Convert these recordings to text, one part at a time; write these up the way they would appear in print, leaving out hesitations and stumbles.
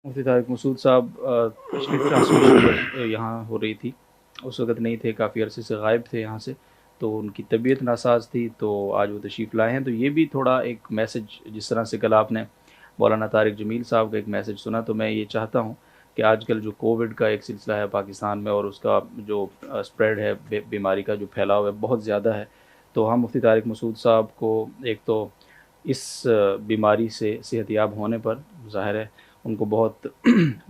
مفتی طارق مسعود صاحب پچھلی ٹرانسمیشن یہاں ہو رہی تھی، اس وقت نہیں تھے، کافی عرصے سے غائب تھے یہاں سے، تو ان کی طبیعت ناساز تھی، تو آج وہ تشریف لائے ہیں۔ تو یہ بھی تھوڑا ایک میسج، جس طرح سے کل آپ نے مولانا طارق جمیل صاحب کا ایک میسج سنا، تو میں یہ چاہتا ہوں کہ آج کل جو کووڈ کا ایک سلسلہ ہے پاکستان میں، اور اس کا جو اسپریڈ ہے، بیماری کا جو پھیلاؤ ہے بہت زیادہ ہے، تو ہم مفتی طارق مسعود صاحب کو ایک تو اس بیماری سے صحت یاب ہونے پر ظاہر ہے ان کو بہت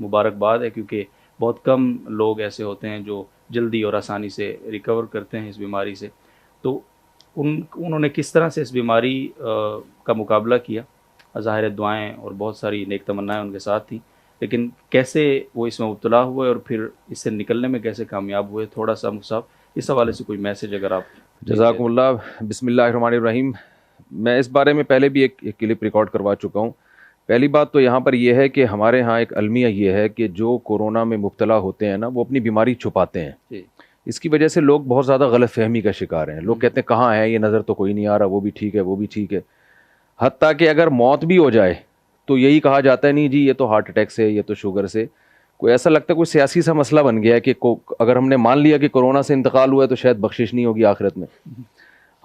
مبارکباد ہے، کیونکہ بہت کم لوگ ایسے ہوتے ہیں جو جلدی اور آسانی سے ریکور کرتے ہیں اس بیماری سے۔ تو انہوں نے کس طرح سے اس بیماری کا مقابلہ کیا، ظاہر دعائیں اور بہت ساری نیک تمنائیں ان کے ساتھ تھیں، لیکن کیسے وہ اس میں مبتلا ہوئے اور پھر اس سے نکلنے میں کیسے کامیاب ہوئے، تھوڑا سا مصعب اس حوالے سے کوئی میسج اگر آپ جزاکم اللہ۔ بسم اللہ الرحمن الرحیم۔ میں اس بارے میں پہلے بھی ایک کلپ ریکارڈ کروا چکا ہوں۔ پہلی بات تو یہاں پر یہ ہے کہ ہمارے ہاں ایک المیہ یہ ہے کہ جو کورونا میں مبتلا ہوتے ہیں نا، وہ اپنی بیماری چھپاتے ہیں۔ اس کی وجہ سے لوگ بہت زیادہ غلط فہمی کا شکار ہیں۔ لوگ کہتے ہیں کہاں ہے یہ، نظر تو کوئی نہیں آ رہا، وہ بھی ٹھیک ہے، وہ بھی ٹھیک ہے۔ حتیٰ کہ اگر موت بھی ہو جائے تو یہی کہا جاتا ہے نہیں جی یہ تو ہارٹ اٹیک سے، یہ تو شوگر سے۔ کوئی ایسا لگتا ہے کوئی سیاسی سا مسئلہ بن گیا ہے کہ اگر ہم نے مان لیا کہ کورونا سے انتقال ہوا ہے تو شاید بخشش نہیں ہوگی آخرت میں۔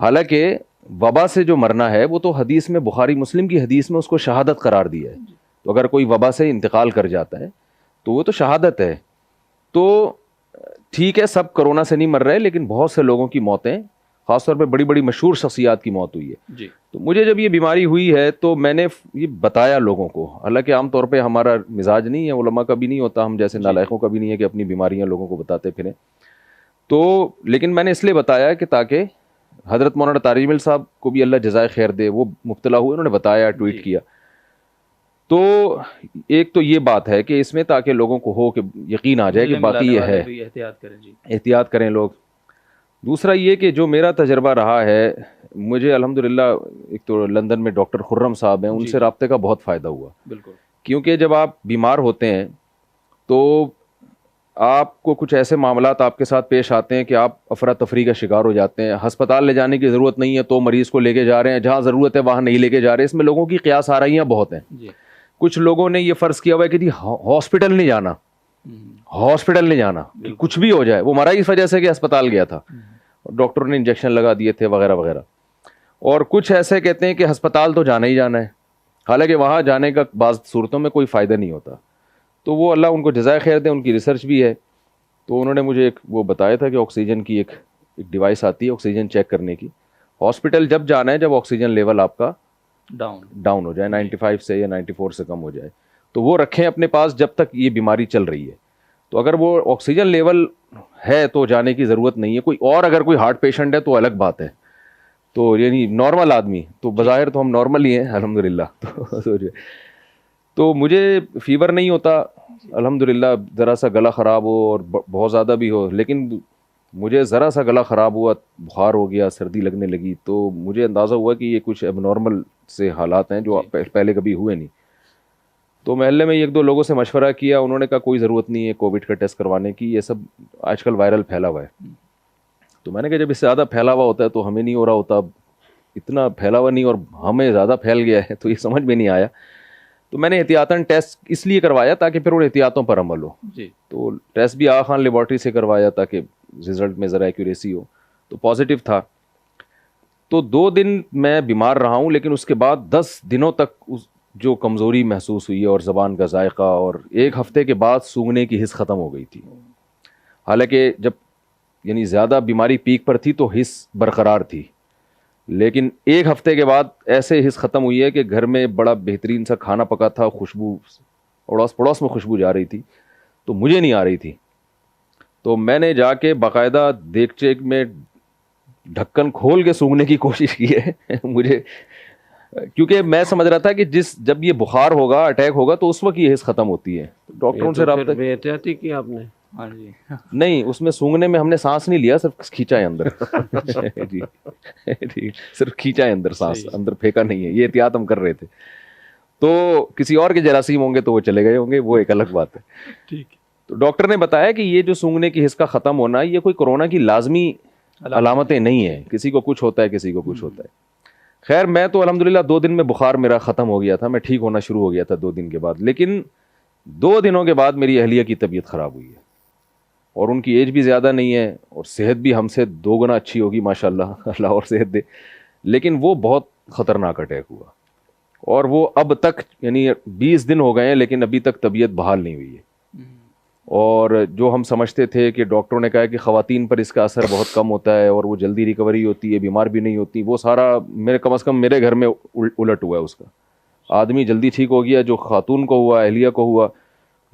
حالانکہ وبا سے جو مرنا ہے وہ تو حدیث میں، بخاری مسلم کی حدیث میں اس کو شہادت قرار دیا ہے۔ تو اگر کوئی وبا سے انتقال کر جاتا ہے تو وہ تو شہادت ہے۔ تو ٹھیک ہے سب کرونا سے نہیں مر رہے، لیکن بہت سے لوگوں کی موتیں، خاص طور پہ بڑی بڑی مشہور شخصیات کی موت ہوئی ہے۔ تو مجھے جب یہ بیماری ہوئی ہے تو میں نے یہ بتایا لوگوں کو، حالانکہ عام طور پہ ہمارا مزاج نہیں ہے، علماء کا بھی نہیں ہوتا، ہم جیسے نالائقوں کا بھی نہیں ہے کہ اپنی بیماریاں لوگوں کو بتاتے پھریں۔ تو لیکن میں نے اس لیے بتایا کہ تاکہ حضرت مولانا طارق جمیل صاحب کو بھی اللہ جزائے خیر دے، وہ مبتلا ہوئے، انہوں نے بتایا، ٹویٹ کیا۔ تو ایک تو یہ بات ہے کہ اس میں تاکہ لوگوں کو ہو کہ یقین آ جائے کہ باقی یہ ہے، احتیاط کریں۔ احتیاط کریں لوگ۔ دوسرا یہ کہ جو میرا تجربہ رہا ہے، مجھے الحمدللہ ایک تو لندن میں ڈاکٹر خرم صاحب ہیں، ان سے رابطے کا بہت فائدہ ہوا۔ بالکل، کیونکہ جب آپ بیمار ہوتے ہیں تو آپ کو کچھ ایسے معاملات آپ کے ساتھ پیش آتے ہیں کہ آپ افراتفری کا شکار ہو جاتے ہیں۔ ہسپتال لے جانے کی ضرورت نہیں ہے تو مریض کو لے کے جا رہے ہیں، جہاں ضرورت ہے وہاں نہیں لے کے جا رہے۔ اس میں لوگوں کی قیاس آرائیاں بہت ہیں۔ کچھ لوگوں نے یہ فرض کیا ہوا ہے کہ جی ہاسپٹل نہیں جانا، ہاسپٹل نہیں جانا، کہ کچھ بھی ہو جائے۔ وہ مرا اس وجہ سے کہ ہسپتال گیا تھا، ڈاکٹر نے انجیکشن لگا دیے تھے وغیرہ وغیرہ۔ اور کچھ ایسے کہتے ہیں کہ ہسپتال تو جانا ہی جانا ہے، حالانکہ وہاں جانے کا بعض صورتوں میں کوئی فائدہ نہیں ہوتا۔ تو وہ اللہ ان کو جزائے خیر دے، ان کی ریسرچ بھی ہے۔ تو انہوں نے مجھے ایک وہ بتایا تھا کہ آکسیجن کی ایک ڈیوائس آتی ہے آکسیجن چیک کرنے کی۔ ہاسپٹل جب جانا ہے جب آکسیجن لیول آپ کا ڈاؤن ہو جائے، 95 سے یا 94 سے کم ہو جائے، تو وہ رکھیں اپنے پاس جب تک یہ بیماری چل رہی ہے۔ تو اگر وہ آکسیجن لیول ہے تو جانے کی ضرورت نہیں ہے۔ کوئی اور اگر کوئی ہارٹ پیشنٹ ہے تو الگ بات ہے، تو یعنی نارمل آدمی تو بظاہر تو ہم نارمل ہی ہیں الحمدللہ۔ تو مجھے فیور نہیں ہوتا الحمدللہ، ذرا سا گلا خراب ہو اور بہت زیادہ بھی ہو، لیکن مجھے ذرا سا گلا خراب ہوا، بخار ہو گیا، سردی لگنے لگی، تو مجھے اندازہ ہوا کہ یہ کچھ اب نارمل سے حالات ہیں جو پہلے کبھی ہوئے نہیں۔ تو محلے میں ایک دو لوگوں سے مشورہ کیا، انہوں نے کہا کوئی ضرورت نہیں ہے کووڈ کا ٹیسٹ کروانے کی، یہ سب آج کل وائرل پھیلا ہوا ہے۔ تو میں نے کہا جب اس سے زیادہ پھیلا ہوا ہوتا ہے تو ہمیں نہیں ہو رہا ہوتا، اب اتنا پھیلا ہوا نہیں اور ہمیں زیادہ پھیل گیا ہے، تو یہ سمجھ میں نہیں آیا۔ تو میں نے احتیاطاً ٹیسٹ اس لیے کروایا تاکہ پھر ان احتیاطوں پر عمل ہو۔ تو ٹیسٹ بھی آغا خان لیبارٹری سے کروایا تاکہ رزلٹ میں ذرا ایکوریسی ہو، تو پازیٹیو تھا۔ تو 2 دن میں بیمار رہا ہوں، لیکن اس کے بعد 10 دنوں تک جو کمزوری محسوس ہوئی اور زبان کا ذائقہ، اور 1 ہفتے کے بعد سونگھنے کی حس ختم ہو گئی تھی۔ حالانکہ جب یعنی زیادہ بیماری پیک پر تھی تو حس برقرار تھی، لیکن 1 ہفتے کے بعد ایسے حس ختم ہوئی ہے کہ گھر میں بڑا بہترین سا کھانا پکا تھا، خوشبو اڑوس پڑوس میں خوشبو جا رہی تھی، تو مجھے نہیں آ رہی تھی۔ تو میں نے جا کے باقاعدہ دیگچے میں ڈھکن کھول کے سونگھنے کی کوشش کی ہے مجھے، کیونکہ میں سمجھ رہا تھا کہ جب یہ بخار ہوگا، اٹیک ہوگا، تو اس وقت یہ حس ختم ہوتی ہے۔ ڈاکٹروں سے رابطہ بے احتیاطی کی آپ نے؟ ہاں جی، نہیں، اس میں سونگنے میں ہم نے سانس نہیں لیا، صرف کھینچا ہے اندر جی جی، صرف کھینچا ہے اندر، سانس اندر پھینکا نہیں ہے۔ یہ احتیاط ہم کر رہے تھے۔ تو کسی اور کے جراثیم ہوں گے تو وہ چلے گئے ہوں گے، وہ ایک الگ بات ہے۔ ٹھیک۔ تو ڈاکٹر نے بتایا کہ یہ جو سونگنے کی حس کا ختم ہونا، یہ کوئی کورونا کی لازمی علامتیں نہیں ہیں، کسی کو کچھ ہوتا ہے، کسی کو کچھ ہوتا ہے۔ خیر میں تو الحمدللہ 2 دن میں بخار میرا ختم ہو گیا تھا، میں ٹھیک ہونا شروع ہو گیا تھا 2 دن کے بعد۔ لیکن 2 دنوں کے بعد میری اہلیہ کی طبیعت خراب ہوئی ہے، اور ان کی ایج بھی زیادہ نہیں ہے اور صحت بھی ہم سے 2 گنا اچھی ہوگی ماشاءاللہ، اللہ اور صحت دے، لیکن وہ بہت خطرناک اٹیک ہوا، اور وہ اب تک یعنی 20 دن ہو گئے ہیں لیکن ابھی تک طبیعت بحال نہیں ہوئی ہے۔ اور جو ہم سمجھتے تھے کہ ڈاکٹروں نے کہا کہ خواتین پر اس کا اثر بہت کم ہوتا ہے اور وہ جلدی ریکوری ہوتی ہے، بیمار بھی نہیں ہوتی، وہ سارا کم از کم میرے گھر میں الٹ ہوا ہے اس کا۔ آدمی جلدی ٹھیک ہو گیا، جو خاتون کو ہوا، اہلیہ کو ہوا،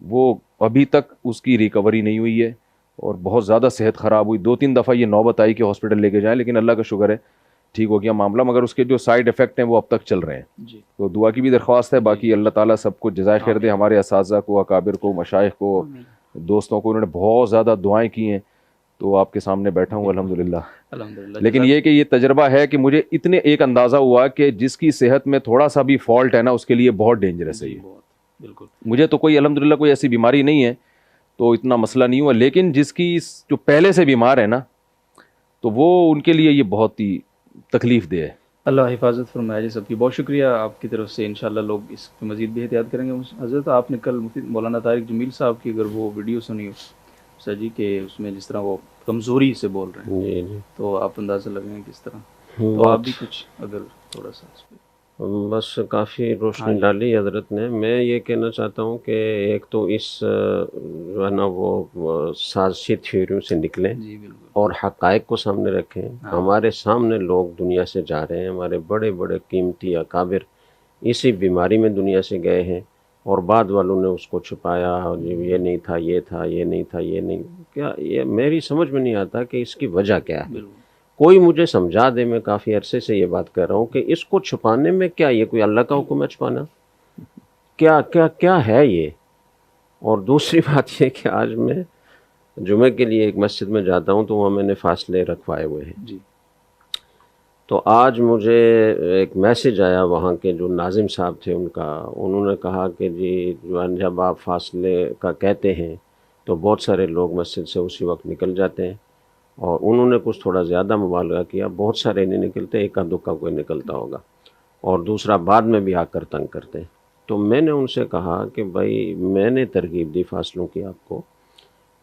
وہ ابھی تک اس کی ریکوری نہیں ہوئی ہے اور بہت زیادہ صحت خراب ہوئی۔ 2-3 دفعہ یہ نوبت آئی کہ ہاسپٹل لے کے جائیں، لیکن اللہ کا شکر ہے ٹھیک ہو گیا معاملہ، مگر اس کے جو سائیڈ افیکٹ ہیں وہ اب تک چل رہے ہیں۔ تو دعا کی بھی درخواست ہے، باقی اللہ تعالیٰ سب کو جزائے خیر دے، ہمارے اساتذہ کو، اکابر کو، مشائخ کو، دوستوں کو، انہوں نے بہت زیادہ دعائیں کی ہیں، تو آپ کے سامنے بیٹھا ہوں الحمدللہ۔ لیکن یہ کہ یہ تجربہ ہے کہ مجھے اتنے ایک اندازہ ہوا کہ جس کی صحت میں تھوڑا سا بھی فالٹ ہے نا، اس کے لیے بہت ڈینجرس ہے یہ۔ بالکل، مجھے تو کوئی الحمدللہ کوئی ایسی بیماری نہیں ہے تو اتنا مسئلہ نہیں ہوا، لیکن جس کی جو پہلے سے بیمار ہے نا، تو وہ ان کے لیے یہ بہت ہی تکلیف دہ ہے۔ اللہ حفاظت فرمائے جی سب کی۔ بہت شکریہ آپ کی طرف سے، انشاءاللہ لوگ اس پہ مزید بھی احتیاط کریں گے۔ حضرت آپ نے کل مفتی مولانا طارق جمیل صاحب کی اگر وہ ویڈیو سنی ہو سر جی، کہ اس میں جس طرح وہ کمزوری سے بول رہے ہیں، جی جی، تو آپ اندازہ لگائیں کس طرح، تو آپ بھی کچھ اگر تھوڑا سا اس پہ۔ بس کافی روشنی ڈالی حضرت نے۔ میں یہ کہنا چاہتا ہوں کہ ایک تو اس جو ہے نا وہ سازشی تھیوریوں سے نکلیں جی بالکل، اور حقائق کو سامنے رکھیں۔ ہمارے سامنے لوگ دنیا سے جا رہے ہیں، ہمارے بڑے بڑے قیمتی اکابر اسی بیماری میں دنیا سے گئے ہیں، اور بعد والوں نے اس کو چھپایا، یہ نہیں تھا، یہ تھا، یہ نہیں تھا، یہ نہیں کیا۔ یہ میری سمجھ میں نہیں آتا کہ اس کی وجہ کیا ہے۔ بالکل کوئی مجھے سمجھا دے، میں کافی عرصے سے یہ بات کر رہا ہوں کہ اس کو چھپانے میں کیا، یہ کوئی اللہ کا حکم ہے چھپانا؟ کیا کیا کیا ہے یہ؟ اور دوسری بات یہ کہ آج میں جمعے کے لیے ایک مسجد میں جاتا ہوں تو وہاں میں نے فاصلے رکھوائے ہوئے ہیں، جی، تو آج مجھے ایک میسج آیا وہاں کے جو ناظم صاحب تھے ان کا، انہوں نے کہا کہ جی جب آپ فاصلے کا کہتے ہیں تو بہت سارے لوگ مسجد سے اسی وقت نکل جاتے ہیں، اور انہوں نے کچھ تھوڑا زیادہ مبالغہ کیا، بہت سارے نہیں نکلتے، ایک آدھ دکا کوئی نکلتا ہوگا، اور دوسرا بعد میں بھی آ کر تنگ کرتے ہیں۔ تو میں نے ان سے کہا کہ بھائی میں نے ترغیب دی فاصلوں کی آپ کو،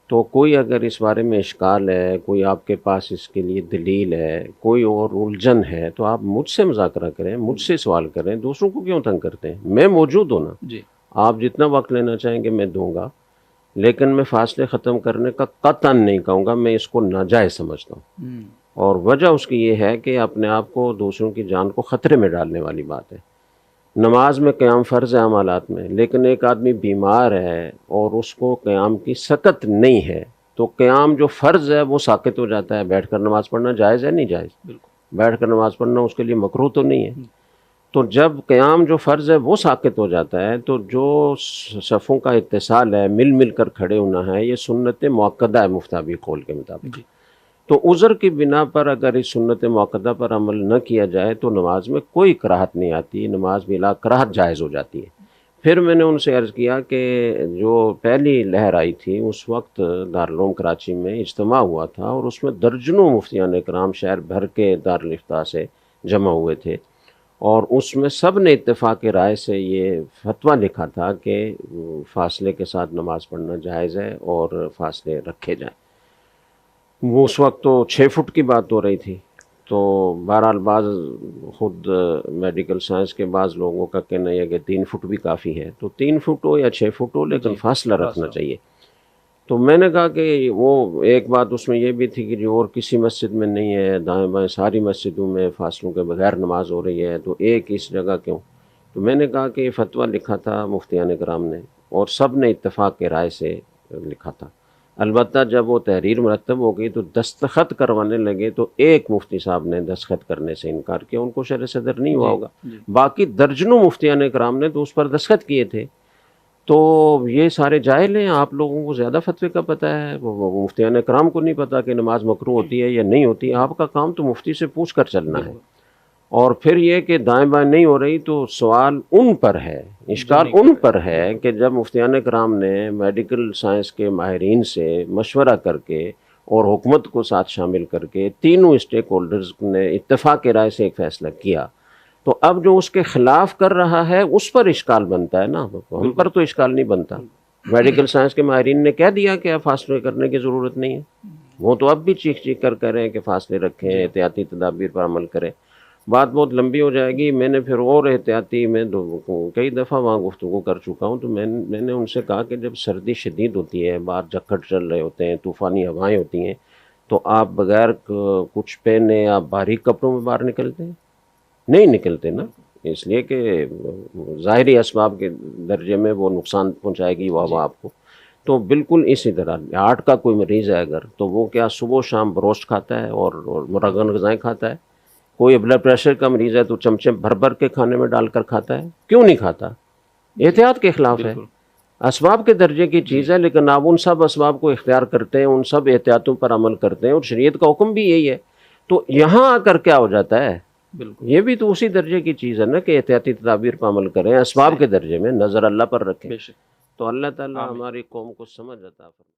تو کوئی اگر اس بارے میں اشکال ہے، کوئی آپ کے پاس اس کے لیے دلیل ہے، کوئی اور الجھن ہے، تو آپ مجھ سے مذاکرہ کریں، مجھ سے سوال کریں، دوسروں کو کیوں تنگ کرتے ہیں؟ میں موجود ہوں نا، جی آپ جتنا وقت لینا چاہیں گے میں دوں گا، لیکن میں فاصلے ختم کرنے کا قطعاً نہیں کہوں گا، میں اس کو ناجائز سمجھتا ہوں، اور وجہ اس کی یہ ہے کہ اپنے آپ کو دوسروں کی جان کو خطرے میں ڈالنے والی بات ہے۔ نماز میں قیام فرض ہے عمالات میں، لیکن ایک آدمی بیمار ہے اور اس کو قیام کی سکت نہیں ہے، تو قیام جو فرض ہے وہ ساقط ہو جاتا ہے۔ بیٹھ کر نماز پڑھنا جائز ہے؟ نہیں جائز۔ بالکل، بیٹھ کر نماز پڑھنا اس کے لیے مکروہ تو نہیں ہے۔ تو جب قیام جو فرض ہے وہ ساقط ہو جاتا ہے، تو جو صفوں کا اتصال ہے، مل مل کر کھڑے ہونا ہے، یہ سنت مؤکدہ ہے مفتابی قول کے مطابق۔ جی تو عذر کی بنا پر اگر اس سنت مؤکدہ پر عمل نہ کیا جائے تو نماز میں کوئی کراہت نہیں آتی، نماز بلا کراہت جائز ہو جاتی ہے۔ پھر میں نے ان سے عرض کیا کہ جو پہلی لہر آئی تھی اس وقت دارالعلوم کراچی میں اجتماع ہوا تھا، اور اس میں درجنوں مفتیان کرام شہر بھر کے دارالافتاء سے جمع ہوئے تھے، اور اس میں سب نے اتفاق رائے سے یہ فتویٰ لکھا تھا کہ فاصلے کے ساتھ نماز پڑھنا جائز ہے اور فاصلے رکھے جائیں۔ وہ اس وقت تو 6 فٹ کی بات ہو رہی تھی، تو بہرحال بعض خود میڈیکل سائنس کے بعض لوگوں کا کہنا ہے کہ 3 فٹ بھی کافی ہے، تو 3 فٹ ہو یا 6 فٹ ہو، لیکن فاصلہ رکھنا چاہیے۔ تو میں نے کہا کہ وہ ایک بات اس میں یہ بھی تھی کہ جو اور کسی مسجد میں نہیں ہے، دائیں بائیں ساری مسجدوں میں فاصلوں کے بغیر نماز ہو رہی ہے، تو ایک اس جگہ کیوں؟ تو میں نے کہا کہ یہ فتویٰ لکھا تھا مفتیان کرام نے، اور سب نے اتفاق کے رائے سے لکھا تھا۔ البتہ جب وہ تحریر مرتب ہو گئی تو دستخط کروانے لگے، تو ایک مفتی صاحب نے دستخط کرنے سے انکار کیا، ان کو شرح صدر نہیں ہوا ہوگا، باقی درجنوں مفتیان کرام نے تو اس پر دستخط کیے تھے۔ تو یہ سارے جاہل ہیں، آپ لوگوں کو زیادہ فتوے کا پتہ ہے، وہ مفتیان کرام کو نہیں پتہ کہ نماز مکروہ ہوتی ہے یا نہیں ہوتی۔ آپ کا کام تو مفتی سے پوچھ کر چلنا ہے، اور پھر یہ کہ دائیں بائیں نہیں ہو رہی تو سوال ان پر ہے، اشکال ان پر ہے کہ جب مفتیان کرام نے میڈیکل سائنس کے ماہرین سے مشورہ کر کے اور حکومت کو ساتھ شامل کر کے تینوں اسٹیک ہولڈرز نے اتفاق رائے سے ایک فیصلہ کیا، تو اب جو اس کے خلاف کر رہا ہے اس پر اشکال بنتا ہے نا، ہم پر تو اشکال نہیں بنتا۔ میڈیکل سائنس کے ماہرین نے کہہ دیا کہ اب فاصلے کرنے کی ضرورت نہیں ہے. وہ تو اب بھی چیخ چیخ کر کہہ رہے ہیں کہ فاصلے رکھیں, احتیاطی تدابیر پر عمل کریں. بات بہت لمبی ہو جائے گی. میں نے پھر اور احتیاطی میں کئی دفعہ وہاں گفتگو کر چکا ہوں. تو میں نے ان سے کہا کہ جب سردی شدید ہوتی ہے, باہر جھکڑ چل رہے ہوتے ہیں, طوفانی ہوائیں ہوتی ہیں, تو آپ بغیر کچھ پہنے آپ باریک کپڑوں میں باہر نکلتے ہیں؟ نہیں نکلتے نا, اس لیے کہ ظاہری اسباب کے درجے میں وہ نقصان پہنچائے گی وہ ہوا آپ کو. تو بالکل اسی طرح ہارٹ کا کوئی مریض ہے اگر, تو وہ کیا صبح و شام بروسٹ کھاتا ہے اور مرغن غذائیں کھاتا ہے. کوئی بلڈ پریشر کا مریض ہے تو چمچے بھر بھر کے کھانے میں ڈال کر کھاتا ہے. کیوں نہیں کھاتا؟ احتیاط کے خلاف ہے. اسباب کے درجے کی چیز ہے, لیکن آپ ان سب اسباب کو اختیار کرتے ہیں, ان سب احتیاطوں پر عمل کرتے ہیں, اور شریعت کا حکم بھی یہی ہے. تو یہاں آ کر کیا ہو جاتا ہے, یہ بھی تو اسی درجے کی چیز ہے نا کہ احتیاطی تدابیر پر عمل کریں, اسباب کے درجے میں نظر اللہ پر رکھیں. تو اللہ تعالیٰ ہماری قوم کو سمجھ عطا فرمائے.